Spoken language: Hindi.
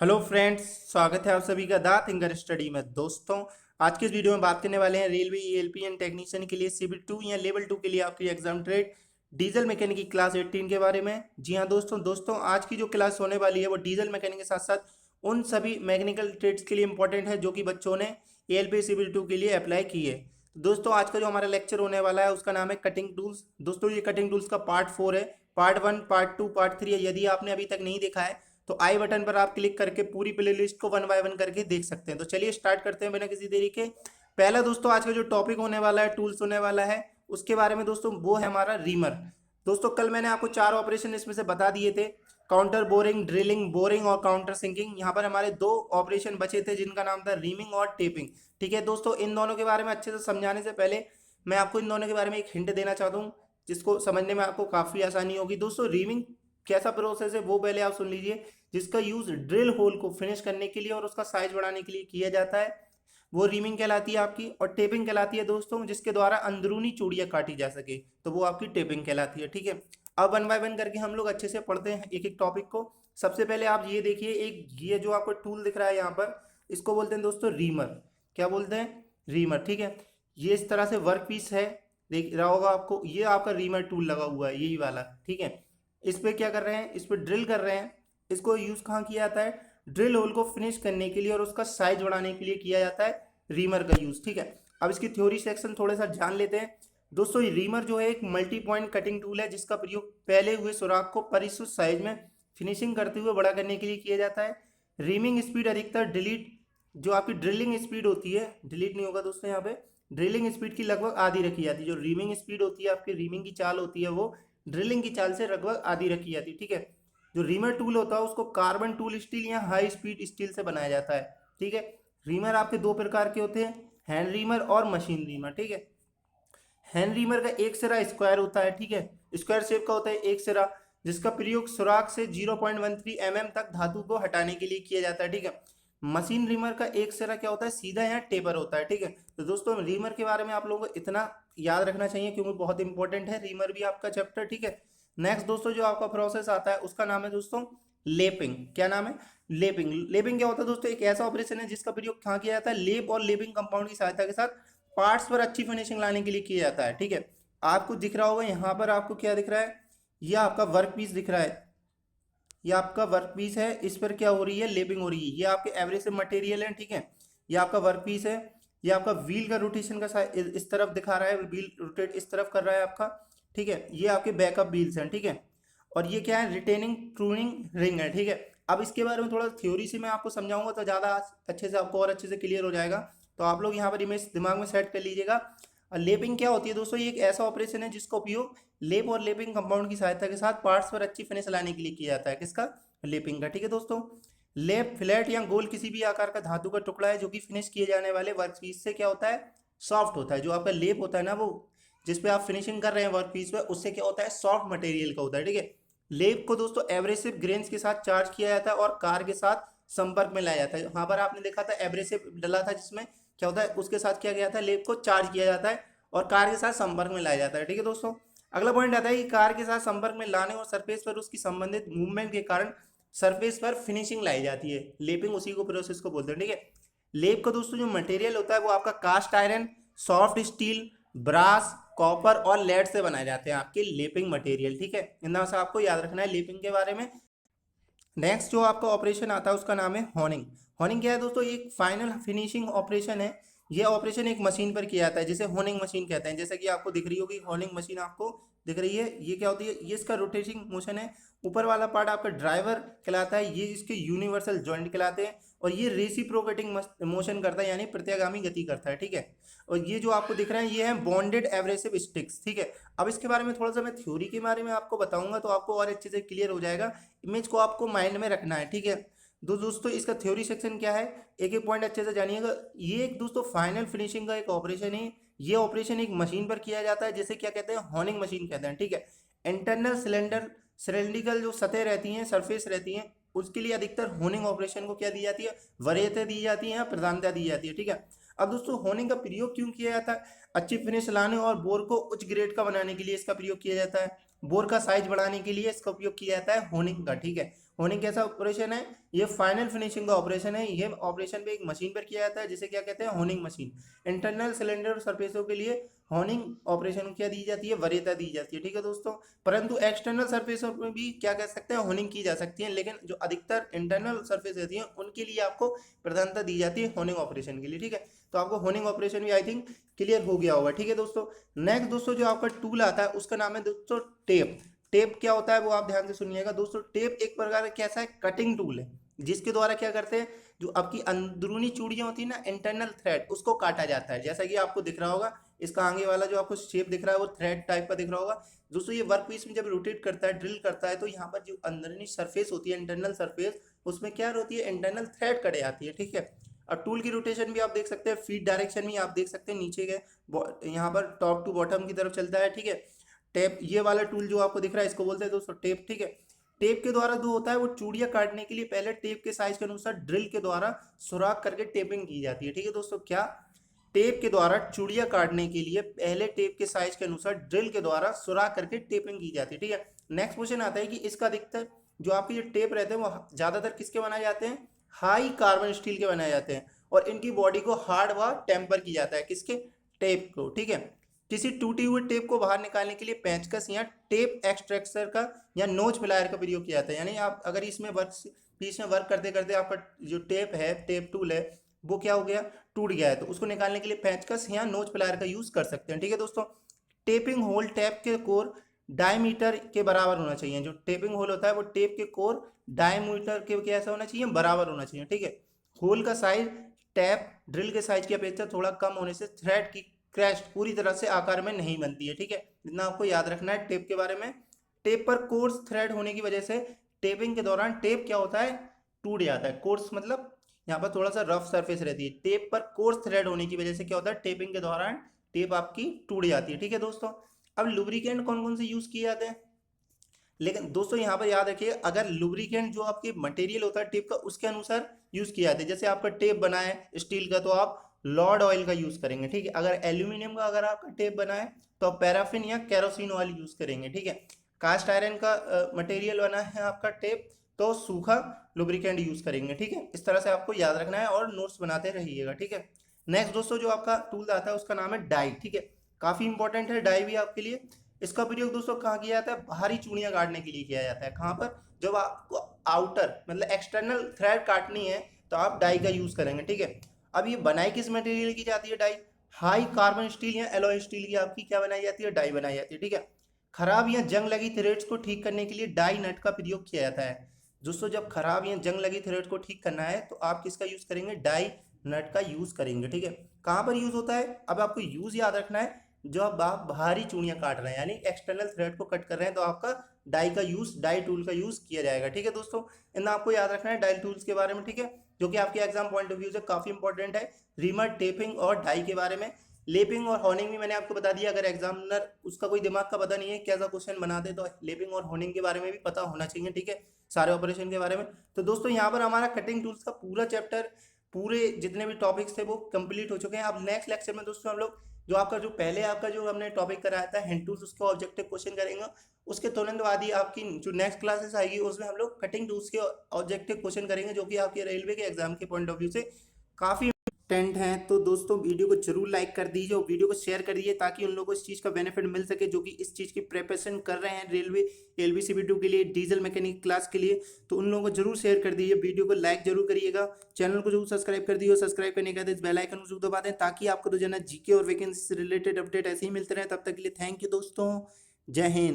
हेलो फ्रेंड्स, स्वागत है आप सभी का द थिंकर स्टडी में। दोस्तों, आज के इस वीडियो में बात करने वाले हैं रेलवे ईएलपी एंड टेक्नीशियन के लिए CB2 या लेवल 2 के लिए आपकी एग्जाम ट्रेड डीजल मैकेनिक की क्लास 18 के बारे में। जी हाँ दोस्तों, आज की जो क्लास होने वाली है वो डीजल मैकेनिक के साथ साथ उन सभी मैकेनिकल ट्रेड्स के लिए इंपॉर्टेंट है जो कि बच्चों ने ELP CB2 के लिए अप्लाई की है। तो दोस्तों, आज का जो हमारा लेक्चर होने वाला है उसका नाम है कटिंग टूल्स। दोस्तों, ये कटिंग टूल्स का पार्ट 4 है। पार्ट 1, पार्ट 2, पार्ट 3 है। यदि आपने अभी तक नहीं देखा है तो आई बटन पर आप क्लिक करके पूरी प्लेलिस्ट को वन बाय वन करके देख सकते हैं। तो चलिए स्टार्ट करते हैं बिना किसी देरी के। पहला दोस्तों, आज का जो टॉपिक होने वाला है, टूल्स होने वाला है, उसके बारे में दोस्तों वो है हमारा रीमर। दोस्तों, कल मैंने आपको 4 ऑपरेशन इसमें से बता दिए थे, काउंटर बोरिंग, ड्रिलिंग, बोरिंग और काउंटर सिंकिंग। यहाँ पर हमारे 2 ऑपरेशन बचे थे जिनका नाम था रीमिंग और टेपिंग। ठीक है दोस्तों, इन दोनों के बारे में अच्छे से समझाने से पहले मैं आपको इन दोनों के बारे में एक हिंट देना चाहता हूँ जिसको समझने में आपको काफ़ी आसानी होगी। दोस्तों, रीमिंग कैसा प्रोसेस है वो पहले आप सुन लीजिए। जिसका यूज ड्रिल होल को फिनिश करने के लिए और उसका साइज बढ़ाने के लिए किया जाता है, वो रीमिंग कहलाती है आपकी। और टेपिंग कहलाती है दोस्तों जिसके द्वारा अंदरूनी चूड़ियां काटी जा सके, तो वो आपकी टेपिंग कहलाती है। ठीक है, अब वन बाय वन करके हम लोग अच्छे से पढ़ते हैं एक एक टॉपिक को। सबसे पहले आप ये देखिए, एक ये जो आपको टूल दिख रहा है यहाँ पर, इसको बोलते हैं दोस्तों रीमर। क्या बोलते हैं? रीमर। ठीक है, ये इस तरह से वर्क पीस है, देख रहा होगा आपको, ये आपका रीमर टूल लगा हुआ है, यही वाला। ठीक है, इस पे क्या कर रहे हैं, इस पे ड्रिल कर रहे हैं। इसको यूज कहाँ किया जाता है? ड्रिल होल को फिनिश करने के लिए और उसका साइज बढ़ाने के लिए किया जाता है रीमर का यूज। ठीक है, अब इसकी थ्योरी सेक्शन थोड़ा सा जान लेते हैं। दोस्तों, ये रीमर जो है एक मल्टी पॉइंट कटिंग टूल है जिसका प्रयोग पहले हुए सुराख को परिशुद्ध साइज में फिनिशिंग करते हुए बड़ा करने के लिए किया जाता है। रीमिंग स्पीड अधिकतर डिलीट, जो आपकी ड्रिलिंग स्पीड होती है, डिलीट नहीं होगा दोस्तों यहाँ पे, ड्रिलिंग स्पीड की लगभग आधी रखी जाती है। जो रीमिंग स्पीड होती है, आपकी रीमिंग की चाल होती है, वो ड्रिलिंग की चाल से लगभग आधी रखी जाती है। ठीक है, जो रीमर टूल होता है उसको कार्बन टूल स्टील या हाई स्पीड स्टील से बनाया जाता है। ठीक है, रीमर आपके 2 प्रकार के होते हैं, हैंड रीमर और मशीन रीमर। ठीक है, हैंड रीमर का एक सिरा स्क्वायर होता है। ठीक है, स्क्वायर शेप का होता है एक सिरा, जिसका प्रयोग सुराख से 0.13 mm तक धातु को हटाने के लिए किया जाता है। ठीक है, मशीन रीमर का एक सिरा क्या होता है, सीधा या टेपर होता है। ठीक है, तो दोस्तों रीमर के बारे में आप लोगों को इतना याद रखना चाहिए क्योंकि बहुत इंपॉर्टेंट है रीमर भी आपका चैप्टर। ठीक है, नेक्स्ट दोस्तों जो आपका प्रोसेस आता है उसका नाम है दोस्तों लेपिंग। क्या नाम है? लेपिंग। लेपिंग क्या होता है दोस्तों? एक ऐसा ऑपरेशन है जिसका प्रयोग कहाँ किया जाता है? लेप और लेपिंग कंपाउंड की सहायता के साथ पार्ट्स पर अच्छी फिनिशिंग लाने के लिए किया जाता है। ठीक है, आपको दिख रहा होगा यहाँ पर, आपको क्या दिख रहा है? ये आपका वर्क पीस दिख रहा है, ये आपका वर्क पीस है, इस पर क्या हो रही है? लेपिंग हो रही है। ये आपके एब्रेसिव मटेरियल है। ठीक है, ये आपका वर्क पीस है, ये आपका व्हील का रोटेशन का इस तरफ दिखा रहा है, व्हील रोटेट इस तरफ कर रहा है आपका। ठीक है, ये आपके बैकअप व्हील्स हैं। ठीक है, और ये क्या है? रिटेनिंग ट्रूनिंग रिंग है। ठीक है, अब इसके बारे में थोड़ा थ्योरी से मैं आपको समझाऊंगा तो ज़्यादा अच्छे से आपको और अच्छे से क्लियर हो जाएगा। तो आप लोग यहाँ पर इमेज दिमाग में सेट कर लीजिएगा। और लेपिंग क्या होती है दोस्तों? ये एक ऐसा ऑपरेशन है जिसका उपयोग लेप और लेपिंग कंपाउंड की सहायता के साथ पार्ट्स पर अच्छी फिनिश लाने के लिए किया जाता है। किसका? लेपिंग का। ठीक है दोस्तों, लेप फ्लैट या गोल किसी भी आकार का धातु का टुकड़ा है जो कि फिनिश किए जाने वाले वर्कपीस से क्या होता है? सॉफ्ट होता है। जो आपका लेप होता है ना, वो जिस पे आप फिनिशिंग कर रहे हैं वर्कपीस पे, उससे क्या होता है? सॉफ्ट मटेरियल का होता है। ठीक है, लेप को दोस्तों एब्रेसिव ग्रेन्स के साथ चार्ज किया जाता है और कार के साथ संपर्क में लाया जाता है। वहां पर आपने देखा था एब्रेसिव डला था जिसमें क्या होता है, उसके साथ क्या गया था? लेप को चार्ज किया जाता है और कार के साथ संपर्क में लाया जाता है। ठीक है दोस्तों, अगला पॉइंट आता है कि कार के साथ संपर्क में लाने और सरफेस पर उसकी संबंधित मूवमेंट के कारण सरफेस पर फिनिशिंग लाई जाती है। लेपिंग उसी को प्रोसेस को बोलते हैं। ठीक है, लेप का दोस्तों जो मटेरियल होता है वो आपका cast iron, soft steel, brass, copper और लेड से बनाए जाते हैं आपके लेपिंग मटेरियल। ठीक है, इतना सा आपको याद रखना है लेपिंग के बारे में। नेक्स्ट जो आपका ऑपरेशन आता है उसका नाम है हॉर्निंग। हॉर्निंग क्या है दोस्तों? एक फाइनल फिनिशिंग ऑपरेशन है। यह ऑपरेशन एक मशीन पर किया जाता है जिसे हॉर्निंग मशीन कहते हैं। जैसे कि आपको दिख रही होगी हॉर्निंग मशीन, आपको दिख रही है, ये क्या होती है? ये इसका रोटेटिंग मोशन है। ऊपर वाला पार्ट आपका ड्राइवर कहलाता है, ये इसके यूनिवर्सल जॉइंट कहलाते हैं। और ये रेसिप्रोकेटिंग मोशन करता है, यानी प्रत्यागामी गति करता है। ठीक है, और ये जो आपको दिख रहे हैं ये है बॉन्डेड एब्रेसिव स्टिक्स। ठीक है, अब इसके बारे में थोड़ा सा मैं थ्योरी के बारे में आपको बताऊंगा तो आपको और अच्छे से क्लियर हो जाएगा। इमेज को आपको माइंड में रखना है। ठीक है, दोस्तों इसका थ्योरी सेक्शन क्या है, एक एक पॉइंट अच्छे से जानिएगा। ये एक दोस्तों फाइनल फिनिशिंग का एक ऑपरेशन है। ये ऑपरेशन एक मशीन पर किया जाता है जिसे क्या कहते हैं? हॉर्निंग मशीन कहते हैं। ठीक है, इंटरनल सिलेंड्रिकल जो सतह रहती हैं, सरफेस रहती हैं, उसके लिए अधिकतर होनिंग ऑपरेशन को क्या दी जाती है? वरीयता दी जाती है या प्रधानता दी जाती है। ठीक है, अब दोस्तों होनिंग का प्रयोग क्यों किया जाता है? अच्छी फिनिश लाने और बोर को उच्च ग्रेड का बनाने के लिए इसका प्रयोग किया जाता है। बोर का साइज बढ़ाने के लिए इसका उपयोग किया जाता है होनिंग का। ठीक है, होनिंग कैसा ऑपरेशन है? ये फाइनल फिनिशिंग का ऑपरेशन है। ये ऑपरेशन पे एक मशीन पर किया जाता है जिसे क्या कहते हैं? Honing machine. इंटरनल सिलेंडर और सरफेसों के लिए होनिंग ऑपरेशन क्या दी जाती है? वरीयता दी जाती है। ठीक है दोस्तों, परंतु एक्सटर्नल सरफेसों में भी क्या कह सकते हैं? होनिंग की जा सकती है, लेकिन जो अधिकतर इंटरनल सरफेस रहती है उनके लिए आपको प्रधानता दी जाती है होनिंग ऑपरेशन के लिए। ठीक है, तो आपको होनिंग ऑपरेशन भी आई थिंक क्लियर हो गया होगा। ठीक है दोस्तों, नेक्स्ट दोस्तों जो आपका टूल आता है उसका नाम है दोस्तों टेप। टेप क्या होता है वो आप ध्यान से सुनिएगा दोस्तों। टेप एक प्रकार का कैसा है? कटिंग टूल है, जिसके द्वारा क्या करते हैं, जो आपकी अंदरूनी चूड़ियां होती है ना, इंटरनल थ्रेड, उसको काटा जाता है। जैसा कि आपको दिख रहा होगा, इसका आगे वाला जो आपको शेप दिख रहा है वो थ्रेड टाइप का दिख रहा होगा दोस्तों। ये वर्क पीस में जब रोटेट करता है, ड्रिल करता है, तो यहाँ पर जो अंदरूनी सरफेस होती है, इंटरनल सरफेस, उसमें क्या होती है? इंटरनल थ्रेड कटे आती है। ठीक है, और टूल की रोटेशन भी आप देख सकते हैं, फीड डायरेक्शन भी आप देख सकते हैं, नीचे के यहाँ पर टॉप टू बॉटम की तरफ चलता है। ठीक है, टेप ये वाला टूल जो आपको दिख रहा है इसको बोलते हैं दोस्तों टेप। ठीक है, टेप के द्वारा जो होता है वो चूड़ियां काटने के लिए पहले टेप के साइज के अनुसार ड्रिल के द्वारा सुराख करके टेपिंग की जाती है। ठीक है दोस्तों, क्या? टेप के द्वारा चूड़ियां काटने के लिए पहले टेप के साइज के अनुसार ड्रिल के द्वारा सुराख करके टेपिंग की जाती है। ठीक है, नेक्स्ट क्वेश्चन आता है कि इसका अधिकतर जो आपके ये टेप रहते हैं वो ज्यादातर किसके बनाए जाते हैं? हाई कार्बन स्टील के बनाए जाते हैं, और इनकी बॉडी को हार्ड व टेम्पर किया जाता है। किसके? टेप को। ठीक है, किसी टूटी हुई टेप को बाहर निकालने के लिए पेंचकस या टेप एक्सट्रैक्टर का या नोच प्लायर का प्रयोग किया जाता है। यानी आप अगर इसमें पीस में वर्क करते करते आपका जो टेप है, टेप टूल है, वो क्या हो गया? टूट गया है, तो उसको निकालने के लिए पेंचकस या नोच प्लायर का यूज कर सकते हैं। ठीक है दोस्तों, टेपिंग होल टेप के कोर डायमीटर के बराबर होना चाहिए। जो टेपिंग होल होता है वो टेप के कोर डायमीटर के कैसा होना चाहिए? बराबर होना चाहिए। ठीक है, होल का साइज टैप ड्रिल के साइज की अपेक्षा थोड़ा कम होने से थ्रेड की क्रैस्ट पूरी तरह से आकार में नहीं बनती है। ठीक है, इतना आपको याद रखना है टेप के बारे में। टेप पर कोर्स थ्रेड होने की वजह से टेपिंग के दौरान टेप क्या होता है? टूट जाता है। कोर्स मतलब यहाँ पर थोड़ा सा रफ सरफेस रहती है। टेप पर कोर्स थ्रेड होने की वजह से क्या होता है? टेपिंग के दौरान टेप आपकी टूट जाती है। ठीक है दोस्तों, अब लुब्रिकेंट कौन कौन से यूज किए जाते हैं? लेकिन दोस्तों यहाँ पर याद रखिए, अगर लुब्रिकेंट जो आपके मटेरियल होता है टेप का, उसके अनुसार यूज किया जाता है। जैसे आपका टेप बना है स्टील का, तो आप लॉर्ड ऑयल का यूज करेंगे। ठीक है, अगर एल्यूमिनियम का अगर आपका टेप बना है तो आप पैराफिन या केरोसिन ऑयल यूज करेंगे। ठीक है, कास्ट आयरन का मटेरियल बना है आपका टेप, तो सूखा लुब्रिकेंट यूज करेंगे। ठीक है, इस तरह से आपको याद रखना है और नोट्स बनाते रहिएगा। ठीक है, नेक्स्ट दोस्तों जो आपका टूल आता है उसका नाम है डाई। ठीक है, काफी इंपॉर्टेंट है डाई भी आपके लिए। इसका प्रयोग दोस्तों कहाँ किया जाता है? भारी चूड़ियां काटने के लिए किया जाता है। कहाँ पर? जब आपको आउटर मतलब एक्सटर्नल थ्रेड काटनी है तो आप डाई का यूज करेंगे। ठीक है, अब ये बनाई किस मटेरियल की जाती है डाई? हाई कार्बन स्टील या एलॉय स्टील की आपकी क्या बनाई जाती है? डाई बनाई जाती है। ठीक है, खराब या जंग लगी थ्रेड्स को ठीक करने के लिए डाई नट का प्रयोग किया जाता है। दोस्तों जब खराब या जंग लगी थ्रेड को ठीक करना है तो आप किसका यूज करेंगे? डाई नट का यूज करेंगे। ठीक है, कहाँ पर यूज होता है? अब आपको यूज याद रखना है, जो आप भारी चूड़ियां काट रहे हैं यानी एक्सटर्नल थ्रेड को कट कर रहे हैं तो आपका डाई का यूज, डाई टूल का यूज किया जाएगा। ठीक है दोस्तों, इन आपको याद रखना है डाई टूल्स के बारे में। ठीक है, जो कि आपके एग्जाम पॉइंट ऑफ व्यू से काफी इंपॉर्टेंट है। रीमर, टेपिंग और डाई के बारे में। लेपिंग और होनिंग भी मैंने आपको बता दिया। अगर एग्जामिनर उसका कोई दिमाग का पता नहीं है कैसा क्वेश्चन बना दे, तो लेपिंग और होनिंग के बारे में भी पता होना चाहिए। ठीक है, सारे ऑपरेशन के बारे में। तो दोस्तों यहाँ पर हमारा कटिंग टूल्स का पूरा चैप्टर, पूरे जितने भी टॉपिक्स थे वो कंप्लीट हो चुके हैं। अब नेक्स्ट लेक्चर में दोस्तों हम लोग जो आपका जो पहले आपका जो हमने टॉपिक कराया था हैंड टूल्स, उसके ऑब्जेक्टिव क्वेश्चन करेंगे। उसके तुरंत बाद ही आपकी जो नेक्स्ट क्लासेस आएगी उसमें हम लोग कटिंग टूल्स के ऑब्जेक्टिव क्वेश्चन करेंगे, जो कि आपके रेलवे के एग्जाम के पॉइंट ऑफ व्यू से काफी टेंट हैं। तो दोस्तों वीडियो को जरूर लाइक कर दीजिए और वीडियो को शेयर कर दीजिए, ताकि उन लोगों को इस चीज़ का बेनिफिट मिल सके जो कि इस चीज़ की प्रिपरेशन कर रहे हैं रेलवे LVCB2 के लिए, डीजल मैकेनिक क्लास के लिए। तो उन लोगों को जरूर शेयर कर दीजिए, वीडियो को लाइक जरूर करिएगा, चैनल को जरूर सब्सक्राइब कर दीजिए और सब्सक्राइब करने के बाद इस बेल आइकन को जरूर दबा दें, ताकि आपको रोजाना GK और वैकेंसी से रिलेटेड अपडेट ऐसे ही मिलते रहे। तब तक के लिए थैंक यू दोस्तों, जय हिंद।